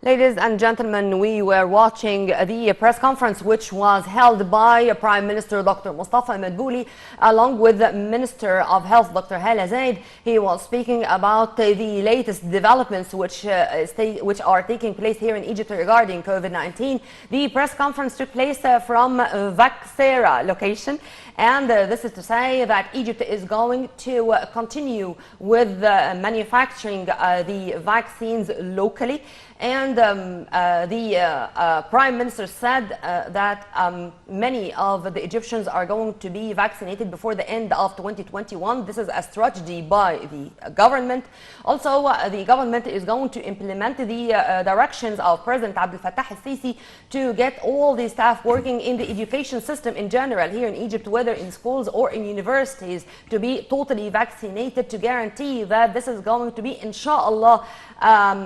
Ladies and gentlemen, we were watching the press conference which was held by Prime Minister Dr. Mostafa along with the Minister of Health Dr. Hala Zaid. He was speaking about the latest developments which are taking place here in Egypt regarding COVID-19. The press conference took place from Vaxera location, and this is to say that Egypt is going to continue with manufacturing the vaccines locally. And the Prime Minister said that many of the Egyptians are going to be vaccinated before the end of 2021. This is a strategy by the government. Also, the government is going to implement the directions of President Abdel Fattah al-Sisi to get all the staff working in the education system in general here in Egypt, whether in schools or in universities, to be totally vaccinated, to guarantee that this is going to be, inshallah,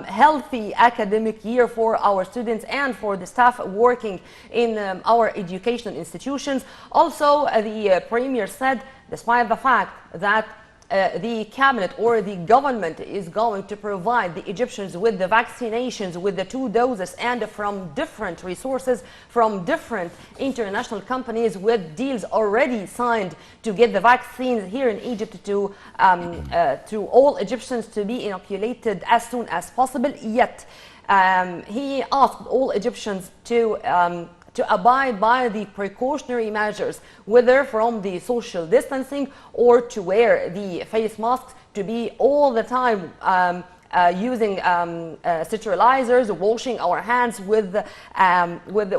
healthy academic year for our students and for the staff working in our educational institutions. Also, the Premier said, despite the fact that the cabinet or the government is going to provide the Egyptians with the vaccinations with the 2 doses and from different resources, from different international companies with deals already signed to get the vaccines here in Egypt to all Egyptians to be inoculated as soon as possible. Yet he asked all Egyptians to abide by the precautionary measures, whether from the social distancing or to wear the face masks, to be all the time using sterilizers, washing our hands with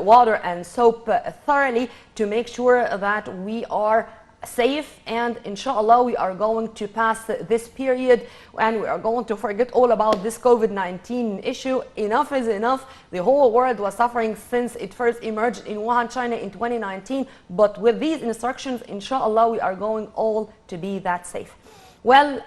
water and soap thoroughly to make sure that we are safe, and inshallah we are going to pass this period and we are going to forget all about this COVID-19 issue. Enough is enough. The whole world was suffering since it first emerged in Wuhan, China in 2019, but with these instructions, inshallah, we are going all to be that safe. Well,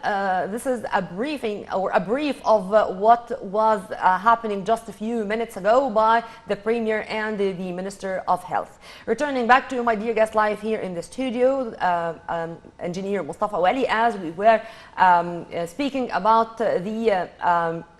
this is a briefing or a brief of what was happening just a few minutes ago by the Premier and the Minister of Health. Returning back to my dear guest live here in the studio, Engineer Mostafa Wali, as we were speaking about the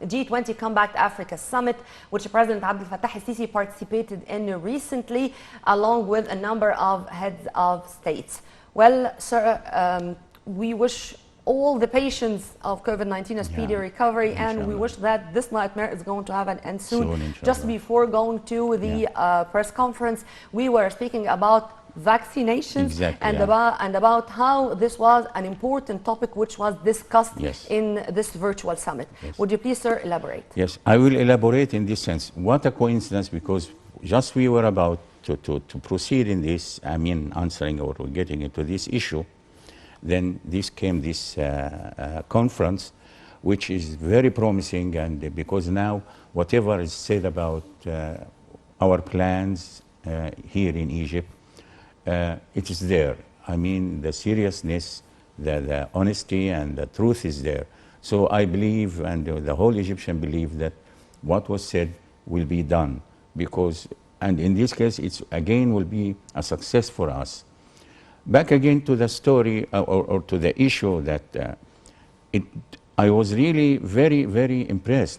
G20 Compact Africa Summit, which President Abdel Fattah al-Sisi participated in recently, along with a number of heads of states. Well, sir, we wish all the patients of COVID-19 a speedy recovery, and we wish that this nightmare is going to have an end soon. Just before going to the press conference, we were speaking about vaccinations and about how this was an important topic which was discussed in this virtual summit. Would you please, sir, elaborate? Yes, I will elaborate in this sense. What a coincidence, because just we were about to proceed in this, I mean, answering or getting into this issue. Then this conference, which is very promising, and because now whatever is said about our plans here in Egypt, it is there. I mean, the seriousness, the honesty and the truth is there. So I believe, and the whole Egyptian believe, that what was said will be done, because, and in this case, it's again will be a success for us. Back again to the story or to the issue that I was really very, very impressed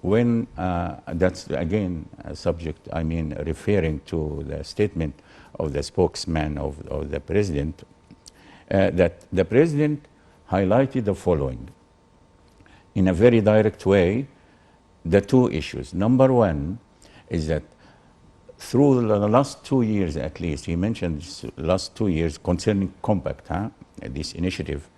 when that's again a subject, I mean, referring to the statement of the spokesman of the president, that the president highlighted the following in a very direct way, the 2 issues. Number 1 is that through the last 2 years, at least, he mentioned this last 2 years concerning Compact, this initiative,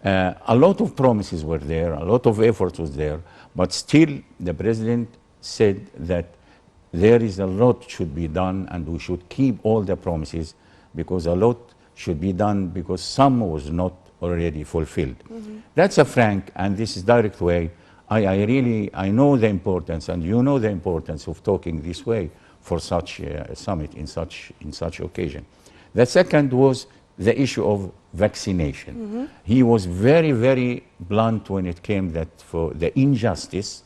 a lot of promises were there, a lot of effort was there, but still the president said that there is a lot should be done and we should keep all the promises, because a lot should be done because some was not already fulfilled. That's a frank, and this is direct way. I know the importance, and you know the importance of talking this way for such a summit in such occasion. The second was the issue of vaccination. He was very, very blunt when it came that for the injustice,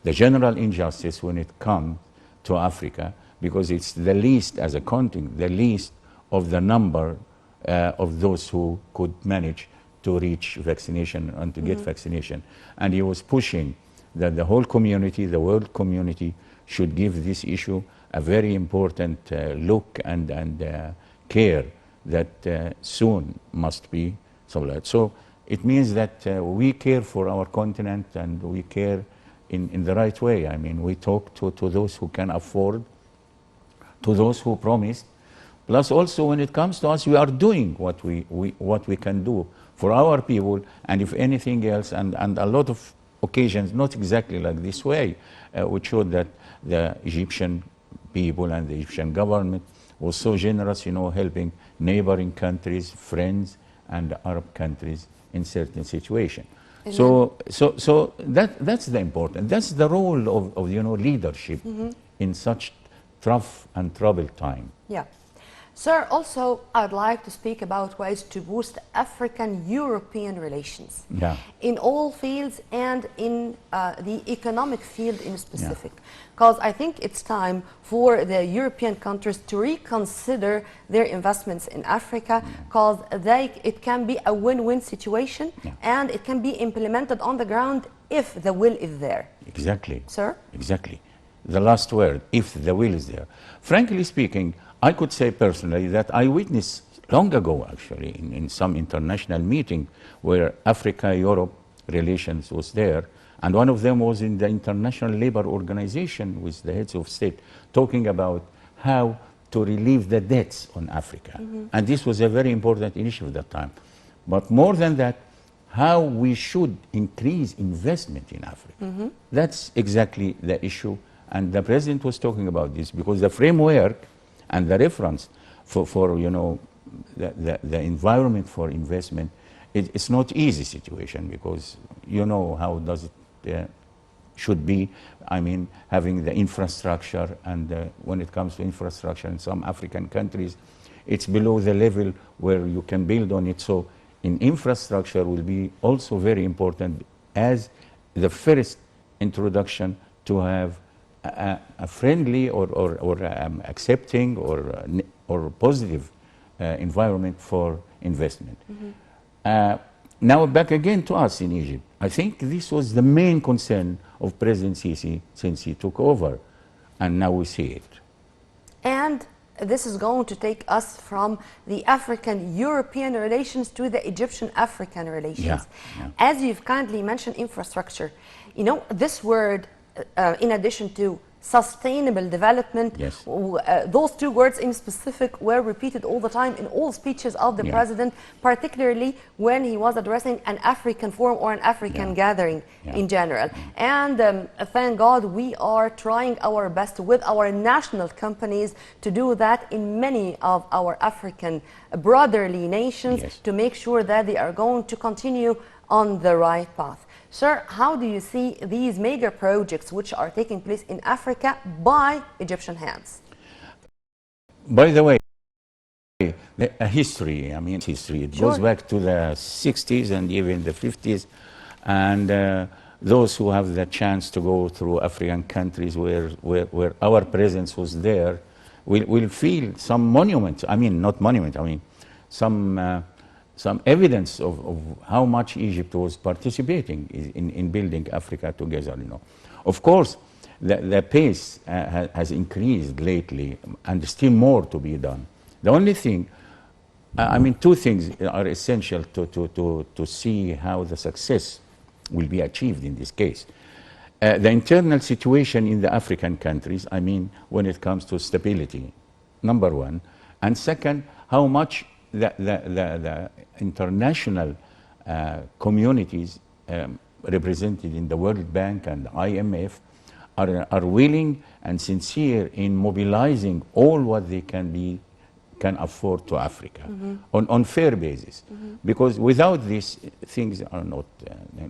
the general injustice when it comes to Africa, because it's the least, as a country, the least of the number of those who could manage to reach vaccination and to get vaccination. And he was pushing that the whole community, the world community, should give this issue a very important look and care that soon must be solved. So it means that we care for our continent, and we care in the right way. I mean, we talk to those who can afford, to those who promised. Plus also when it comes to us, we are doing what we can do for our people, and if anything else, and a lot of occasions, not exactly like this way, which showed that the Egyptian people and the Egyptian government was so generous, you know, helping neighboring countries, friends, and Arab countries in certain situations. So that's the important. That's the role of you know, leadership in such tough and troubled time. Yeah. Sir, also, I'd like to speak about ways to boost African-European relations in all fields and in the economic field in specific. Because I think it's time for the European countries to reconsider their investments in Africa, because it can be a win-win situation and it can be implemented on the ground if the will is there. Exactly. Sir? Exactly. The last word, if the will is there. Frankly speaking, I could say personally that I witnessed long ago, actually, in some international meeting where Africa-Europe relations was there, and one of them was in the International Labour Organization with the heads of state, talking about how to relieve the debts on Africa. And this was a very important initiative at that time. But more than that, how we should increase investment in Africa. That's exactly the issue. And the president was talking about this, because the framework and the reference for you know, the environment for investment, it's not easy situation, because you know how does it should be. I mean, having the infrastructure, and when it comes to infrastructure in some African countries, it's below the level where you can build on it. So in infrastructure will be also very important as the first introduction to have a friendly or accepting or positive environment for investment. Now back again to us in Egypt. I think this was the main concern of President Sisi since he took over, and now we see it. And this is going to take us from the African-European relations to the Egyptian-African relations. As you've kindly mentioned, infrastructure. You know, this word, in addition to sustainable development, those two words in specific were repeated all the time in all speeches of the president, particularly when he was addressing an African forum or an African gathering in general. And thank God we are trying our best with our national companies to do that in many of our African brotherly nations to make sure that they are going to continue on the right path. Sir, how do you see these mega projects which are taking place in Africa by Egyptian hands? By the way, a history, I mean history, it goes back to the 60s and even the 50s, and those who have the chance to go through African countries where our presence was there will feel some monument, I mean not monument, I mean some evidence of how much Egypt was participating in building Africa together, you know. Of course, the pace has increased lately, and still more to be done. The only thing, I mean, two things are essential to see how the success will be achieved in this case. The internal situation in the African countries, I mean, when it comes to stability, number one, and second, how much the international communities represented in the World Bank and IMF are willing and sincere in mobilizing all what they can afford to Africa on fair basis. Because without this, things are not.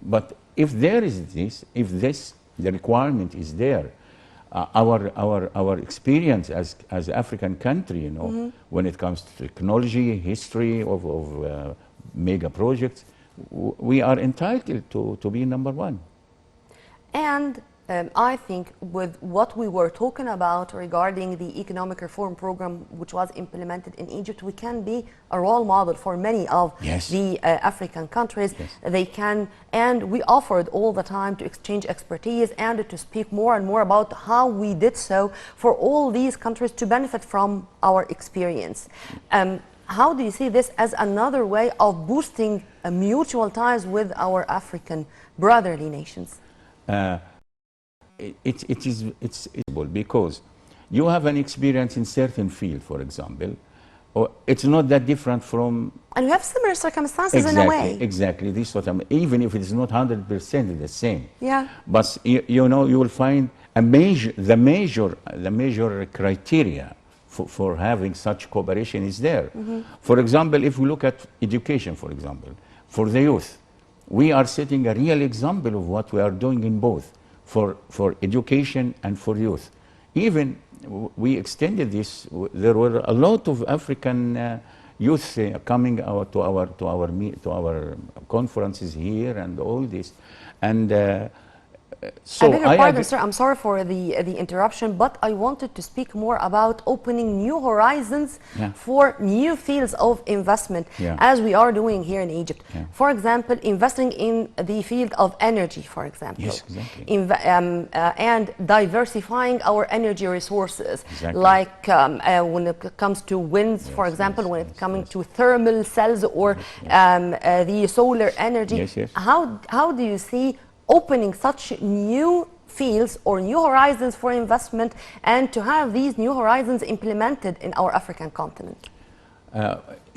But if there is this, the requirement is there, our experience as African country, you know, when it comes to technology, history of mega projects, we are entitled to be number one. And I think with what we were talking about regarding the economic reform program which was implemented in Egypt, we can be a role model for many of Yes. the African countries. Yes. They can, and we offered all the time to exchange expertise and to speak more and more about how we did so for all these countries to benefit from our experience. How do you see this as another way of boosting mutual ties with our African brotherly nations? It's because you have an experience in certain field, for example, or it's not that different from. And we have similar circumstances in a way. Exactly. This is what I'm. Even if it's not 100% the same. Yeah. But you know, you will find the major criteria for having such cooperation is there. For example, if we look at education, for example, for the youth, we are setting a real example of what we are doing in both for education and for youth. Even we extended this. There were a lot of African youth coming out to our conferences here and all this, and. I beg your pardon, sir. I'm sorry for the interruption, but I wanted to speak more about opening new horizons for new fields of investment, as we are doing here in Egypt. For example, investing in the field of energy, for example. Yes, exactly. And diversifying our energy resources, like when it comes to winds, for example, when it's coming to thermal cells or the solar energy. How do you see opening such new fields or new horizons for investment, and to have these new horizons implemented in our African continent?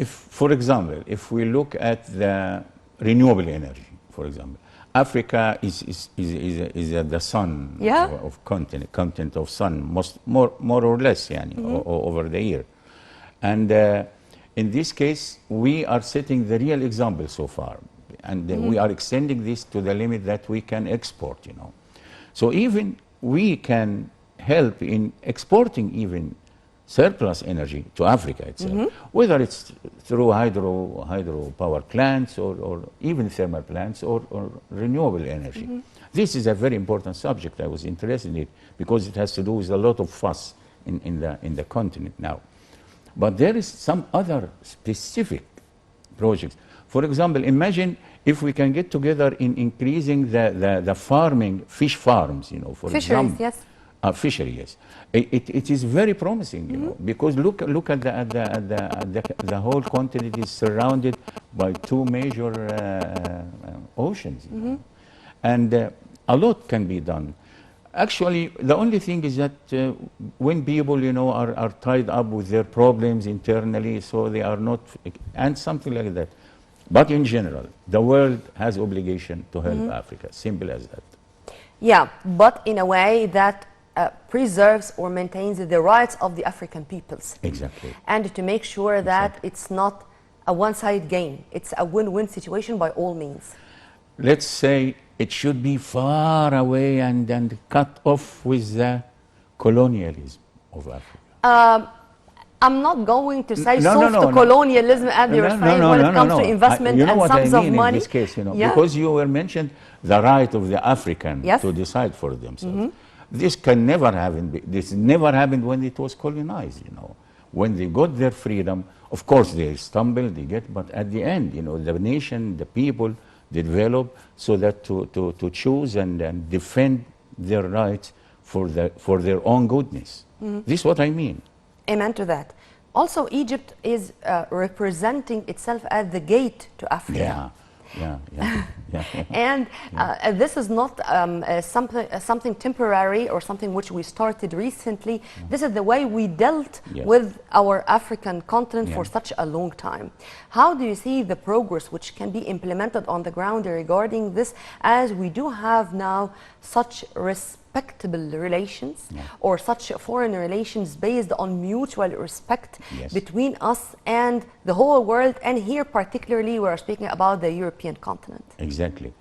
For example, if we look at the renewable energy, for example, Africa is the sun of continent of sun, more or less, over the year, and in this case, we are setting the real example so far. And we are extending this to the limit that we can export, So even we can help in exporting even surplus energy to Africa itself, whether it's through hydro power plants or even thermal plants or renewable energy. This is a very important subject. I was interested in it because it has to do with a lot of fuss in the continent now. But there is some other specific projects. For example, imagine if we can get together in increasing the farming, fish farms, for example. Fishery, yes. It is very promising, because look at the whole continent is surrounded by two major oceans, and a lot can be done. Actually, the only thing is that when people, are tied up with their problems internally, so they are not, and something like that. But in general, the world has obligation to help Africa, simple as that. Yeah, but in a way that preserves or maintains the rights of the African peoples. Exactly. And to make sure that it's not a one-sided game, it's a win-win situation by all means. Let's say it should be far away and cut off with the colonialism of Africa. I'm not going to say soft colonialism as you're saying when it comes to investment and sums of money. In this case, because you were mentioned the right of the African to decide for themselves. This can never happen. This never happened when it was colonized. When they got their freedom, of course they stumbled, but at the end, the nation, the people develop so that to choose and defend their rights for their own goodness. This is what I mean. Amen to that. Also, Egypt is representing itself as the gate to Africa. And this is not something temporary or something which we started recently. This is the way we dealt with our African continent for such a long time. How do you see the progress which can be implemented on the ground regarding this, as we do have now such respectable relations or such foreign relations based on mutual respect between us and the whole world, and here particularly we are speaking about the European continent? Exactly.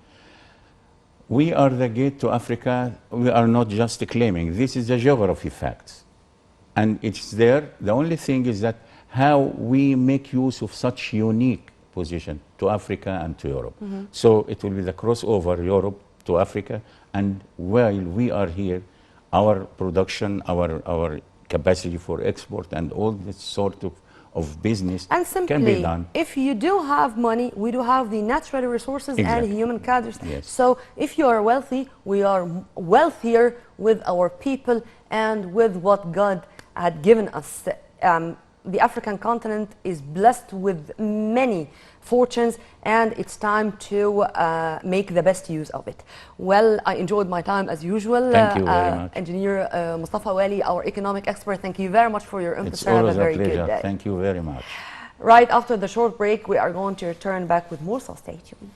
We are the gate to Africa. We are not just claiming. This is the geography facts, and it's there. The only thing is that how we make use of such unique position to Africa and to Europe. So it will be the crossover Europe to Africa, And while we are here, our production, our capacity for export and all this sort of business And can be simply, done. if you do have money, we do have the natural resources and Exactly. human cadres. Yes. So if you are wealthy, we are wealthier with our people and with what God had given us. The African continent is blessed with many fortunes, and it's time to make the best use of it. Well, I enjoyed my time as usual. Thank you very much. Engineer Mostafa Wali, our economic expert, thank you very much for your input. It's Have always a a very good pleasure. day. Thank you very much. Right after the short break, we are going to return back with more, so stay tuned.